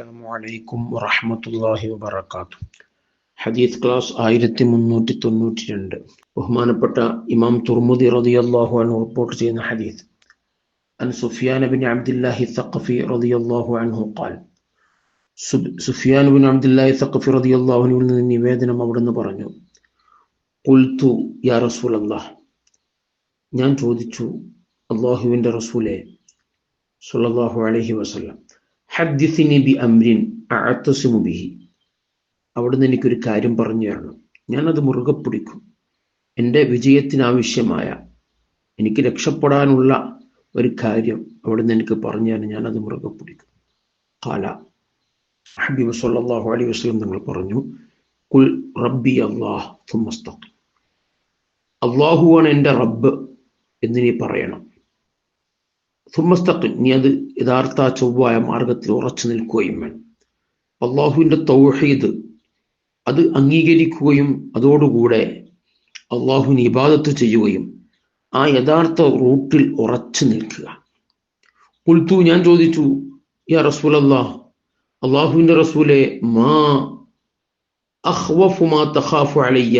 അസ്സലാമു അലൈക്കും വറഹ്മത്തുള്ളാഹി വബറകാതുഹു. ഹദീസ് ക്ലാസ് 1392. ബഹുമാനപ്പെട്ട ഇമാം തുർമുദി റളിയല്ലാഹു അൻഹു റിപ്പോർട്ട് ചെയ്യുന്ന ഹദീസ്. അൻ സുഫിയാൻ ഇബ്നു അബ്ദുല്ലാഹി സഖഫി റളിയല്ലാഹു അൻഹു ഖാൽ. സുഫിയാൻ ഇബ്നു അബ്ദുല്ലാഹി സഖഫി റളിയല്ലാഹു അൻഹു നിന്ന് നിവേദനം അവിടുന്ന് പറഞ്ഞു, ഖുൽതു യാ റസൂലല്ലാഹ്, ഞാൻ ചോദിച്ചു അല്ലാഹുവിൻ്റെ റസൂലേ സ്വല്ലല്ലാഹു അലൈഹി വസല്ലം, ഹദ്ദിസിനി ബി അംരിൻ അഅ്തസിമു ബിഹി, അവിടുന്ന് എനിക്കൊരു കാര്യം പറഞ്ഞു തരണം, ഞാനത് മുറുകെ പിടിക്കും. എൻ്റെ വിജയത്തിനാവശ്യമായ, എനിക്ക് രക്ഷപ്പെടാനുള്ള ഒരു കാര്യം അവിടുന്ന് എനിക്ക് പറഞ്ഞു തരണം, ഞാനത് മുറുകെ പിടിക്കും. ഖാല, ഹബീബ് സ്വല്ലല്ലാഹു അലൈഹി വസല്ലം നിങ്ങൾ പറഞ്ഞു, ഖുൽ റബ്ബി അല്ലാഹ് സുമ്മ ഇസ്തഖിം, അല്ലാഹുവാണ് എൻ്റെ റബ്ബ് എന്ന് നീ പറയണം. സുമ്മസ്തഖിം, നീ അത് യഥാർത്ഥ ചൊവ്വായ മാർഗത്തിൽ ഉറച്ചു നിൽക്കുകയും വേണം. അള്ളാഹുവിൻ്റെ തൗഹീദ് അത് അംഗീകരിക്കുകയും അതോടുകൂടെ അള്ളാഹുവിന് ഇബാദത്ത് ചെയ്യുകയും ആ യഥാർത്ഥ റൂട്ടിൽ ഉറച്ചു നിൽക്കുക. ഖുൽതു, ഞാൻ ചോദിച്ചു, യാ റസൂലല്ലാഹ്, അള്ളാഹുവിൻ്റെ റസൂലെ, മാ അഖ്വഫു മാ തഖാഫു അലയ്യ,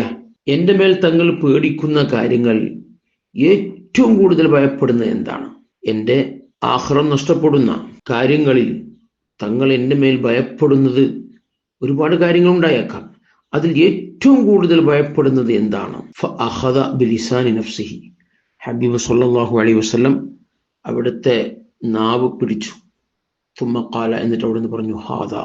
എൻ്റെ മേൽ തങ്ങൾ പേടിക്കുന്ന കാര്യങ്ങൾ ഏറ്റവും കൂടുതൽ ഭയപ്പെടുന്നത് എന്താണ്? എൻ്റെ ആഖിറം നഷ്ടപ്പെടുന്ന കാര്യങ്ങളിൽ തങ്ങൾ എൻ്റെ മേൽ ഭയപ്പെടുന്നത് ഒരുപാട് കാര്യങ്ങൾ ഉണ്ടായേക്കാം. അതിൽ ഏറ്റവും കൂടുതൽ ഭയപ്പെടുന്നത് എന്താണ്? ഫഅഖദ ബിലിസാനി നഫ്സിഹി, ഹബീബ് സ്വല്ലല്ലാഹു അലൈഹി വസല്ലം അവിടുത്തെ നാവ് പിടിച്ചു. തുമ്മ ഖാല, എന്നിട്ട് അവിടുന്ന് പറഞ്ഞു, ഹാദാ,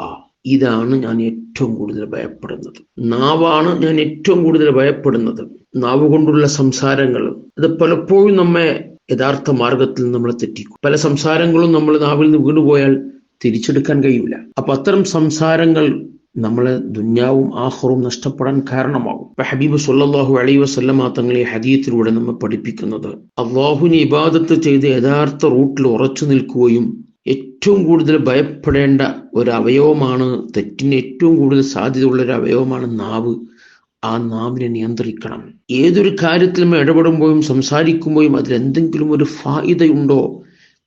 ഇതാണ് ഞാൻ ഏറ്റവും കൂടുതൽ ഭയപ്പെടുന്നത്. നാവാണ് ഞാൻ ഏറ്റവും കൂടുതൽ ഭയപ്പെടുന്നത്. നാവ് കൊണ്ടുള്ള സംസാരങ്ങൾ അത് പലപ്പോഴും നമ്മെ യഥാർത്ഥ മാർഗത്തിൽ നമ്മളെ തെറ്റിക്കും. പല സംസാരങ്ങളും നമ്മൾ നാവിൽ നിന്ന് വീണുപോയാൽ തിരിച്ചെടുക്കാൻ കഴിയില്ല. അപ്പൊ അത്തരം സംസാരങ്ങൾ നമ്മളെ ദുന്യാവും ആഖിറവും നഷ്ടപ്പെടാൻ കാരണമാകും. ഇപ്പൊ ഹബീബ് സ്വല്ലല്ലാഹു അലൈഹി വസല്ലമ തങ്ങൾ ഈ ഹദീസിലൂടെ നമ്മെ പഠിപ്പിക്കുന്നത്, അല്ലാഹുവിനെ ഇബാദത്ത് ചെയ്ത് യഥാർത്ഥ റൂട്ടിൽ ഉറച്ചു നിൽക്കുകയും ഏറ്റവും കൂടുതൽ ഭയപ്പെടേണ്ട ഒരു അവയവമാണ്, തെറ്റിന് ഏറ്റവും കൂടുതൽ സാധ്യതയുള്ള ഒരു അവയവമാണ് നാവ്. ആ നാവിനെ നിയന്ത്രിക്കണം. ഏതൊരു കാര്യത്തിലും ഇടപെടുമ്പോഴും സംസാരിക്കുമ്പോഴും അതിലെന്തെങ്കിലും ഒരു ഫായിദയുണ്ടോ,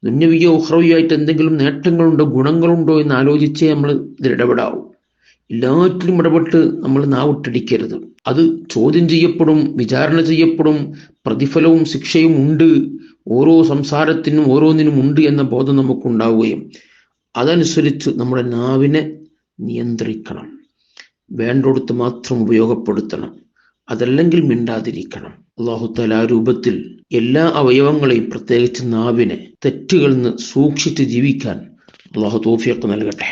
ദുന്യവിയോ ഉഖ്റവിയായിട്ട് എന്തെങ്കിലും നേട്ടങ്ങളുണ്ടോ, ഗുണങ്ങളുണ്ടോ എന്ന് ആലോചിച്ചേ നമ്മൾ ഇതിൽ ഇടപെടാവൂ. എല്ലാറ്റിലും ഇടപെട്ട് നമ്മൾ നാവിട്ടടിക്കരുത്. അത് ചോദ്യം ചെയ്യപ്പെടും, വിചാരണ ചെയ്യപ്പെടും, പ്രതിഫലവും ശിക്ഷയും ഉണ്ട്, ഓരോ സംസാരത്തിനും ഓരോന്നിനും ഉണ്ട് എന്ന ബോധം നമുക്കുണ്ടാവുകയും അതനുസരിച്ച് നമ്മുടെ നാവിനെ നിയന്ത്രിക്കണം. വേണ്ടടുത്ത് മാത്രം ഉപയോഗപ്പെടുത്തണം, അതല്ലെങ്കിൽ മിണ്ടാതിരിക്കണം. അല്ലാഹു തആല ആ രൂപത്തിൽ എല്ലാ അവയവങ്ങളെയും പ്രത്യേകിച്ച് നാവിനെ തെറ്റുകളിൽ നിന്ന് സൂക്ഷിച്ച് ജീവിക്കാൻ അല്ലാഹു തൗഫീഖ് നൽകട്ടെ.